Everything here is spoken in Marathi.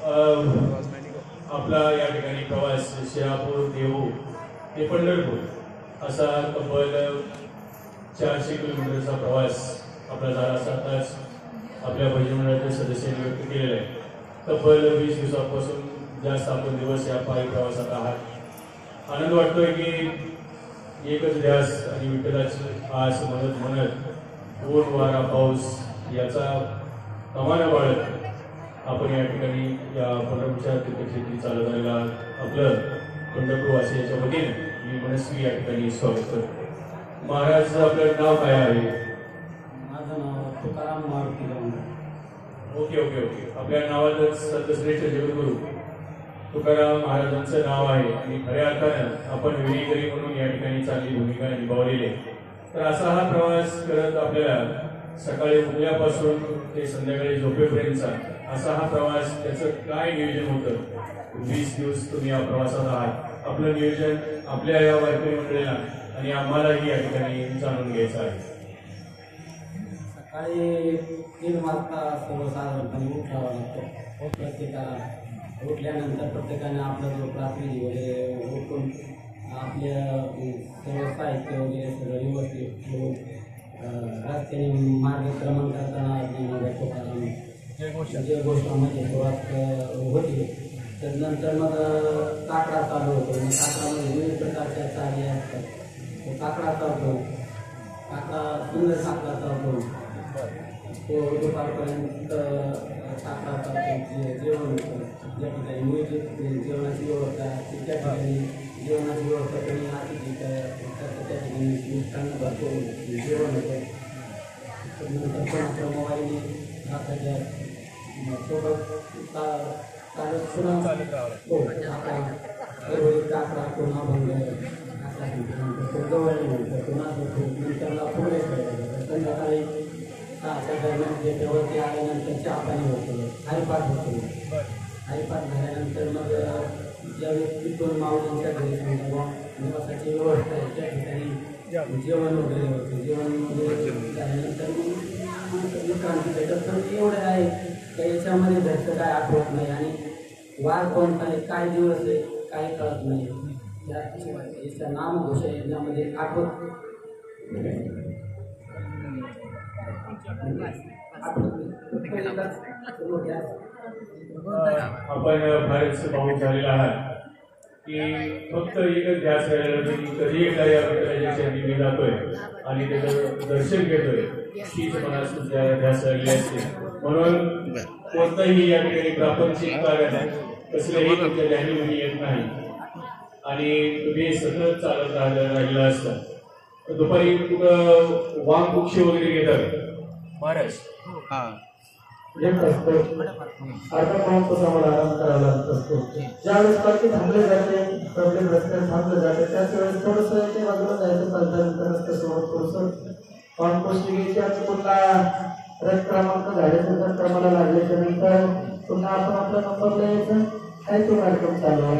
आपला या ठिकाणी प्रवास शहापूर देहू ते पंढरपूर असा तब्बल 400 किलोमीटरचा प्रवास आपला झाला असताच आपल्या भजन मंडळाच्या सदस्यांनी व्यक्त केलेला आहे। तब्बल 20 दिवसापासून जास्त आपण दिवस या पायी प्रवासात आहात। आनंद वाटतोय की एकच ध्यास आणि विठ्ठलाची आस म्हणत म्हणत ऊन वारा पाऊस याचा कमाना बाळत आपण या ठिकाणी या पंढरपूरच्या तीर्थक्षेत्री चालत आलेला आपलं पंढरपूर वासियांच्या वतीने मी मनस्वी या ठिकाणी स्वागत करतो। महाराज आपलं नाव काय आहे? माझं नाव Tukaram Maruti Gawande. Okay okay okay आपल्या नावातच संतश्रेष्ठ जगद्गुरू तुकाराम महाराजांचं नाव आहे आणि खऱ्या अर्थानं आपण विणेकरी म्हणून या ठिकाणी चांगली भूमिका निभावलेली आहे। तर असा हा प्रवास करत आपल्याला सकाळी उठल्यापासून ते संध्याकाळी झोपेपर्यंतचा असा हा प्रवास त्याचं काय नियोजन होतं? 20 दिवस तुम्ही या प्रवासात आहात, आपलं नियोजन आपल्या या वारकरी मंडळीला आणि आम्हालाही या ठिकाणी जाणून घ्यायचं आहे। सकाळी 3 वाजता सर्वसाधारणपणे उठावं लागतं। प्रत्येकाला उठल्यानंतर प्रत्येकाने आपलं जो प्राथमिक वगैरे उठून आपल्या सर्व साहित्य वगैरे सगळं व्यवस्थित ठेवून रस्त्याने मार्गक्रमण करताना जे गोष्टांमध्ये सुरुवात होती त्यानंतर मग काकडा चालू होतो। काकडामध्ये विविध प्रकारच्या चाली असतात, तो काकडा चालतो, काकडा सुंदर काकडा चालतो, तो दुपारपर्यंत काकडा चालतो, जेवण होतं। ज्या ठिकाणी नियोजित जेवणाची व्यवस्था असते त्या ठिकाणी जेवणाची व्यवस्था कमी असते त्या ठिकाणी मिष्टांना भरपूर जेवण होतं। नंतर पण आपल्या मोबाईलने रात्रीच्या सोबत चालत पुन्हा हो काकडा पुन्हा भंग गवळणी नंतर पुन्हा नंतरला पुढे संध्याकाळी 6च्या दरम्यान त्याच्यावरती आल्यानंतर चहा पाणी होतं, हरिपाठ होतो। हरिपाठ झाल्यानंतर मग ज्यावेळी तिथून माऊलींच्या घरी समजा निवासाची व्यवस्था आहे त्या ठिकाणी जेवण वगैरे होतं। जेवण वगैरे झाल्यानंतर मग विक्रांती भेटत तर एवढं आहे की याच्यामध्ये घरचं काय आठवत नाही आणि वार कोणता आहे, काय दिवस आहे, काय कळत नाही। याच्या नामघोषा याच्यामध्ये आठवत आपण फारच पाहून झालेला आहात की फक्त एकच ध्यास राहिलेला की कधी एकदा या विठ्ठलाच्या चरणी मी जातोय आणि त्याचं दर्शन घेतोय हीच मनात ध्यास राहिलेली असते। म्हणून कोणताही या ठिकाणी प्रापंचिक कार्य कसलेही तुमच्या ध्यानी येत नाही आणि तुम्ही सतत चालत राहिला असता। दुपारी कुठं वाघ पक्षी वगैरे घेतात महाराज येत असतो, अर्धा पाऊण तास आम्हाला आराम करावा लागत असतो। ज्यावेळेस पालखी थांबले जाते, प्रॉब्लेम रस्त्यात थांबले जाते त्याच वेळेस थोडंसं ते बाजूला जायचं चालतं, रस्ते सोडून थोडंसं पाऊण पोस्टी घ्यायची आणि पुन्हा रथ क्रमांक झाल्यानंतर क्रमाला लागल्याच्या नंतर पुन्हा आपण आपला नंबरला यायचं, काय तो कार्यक्रम चालू आहे।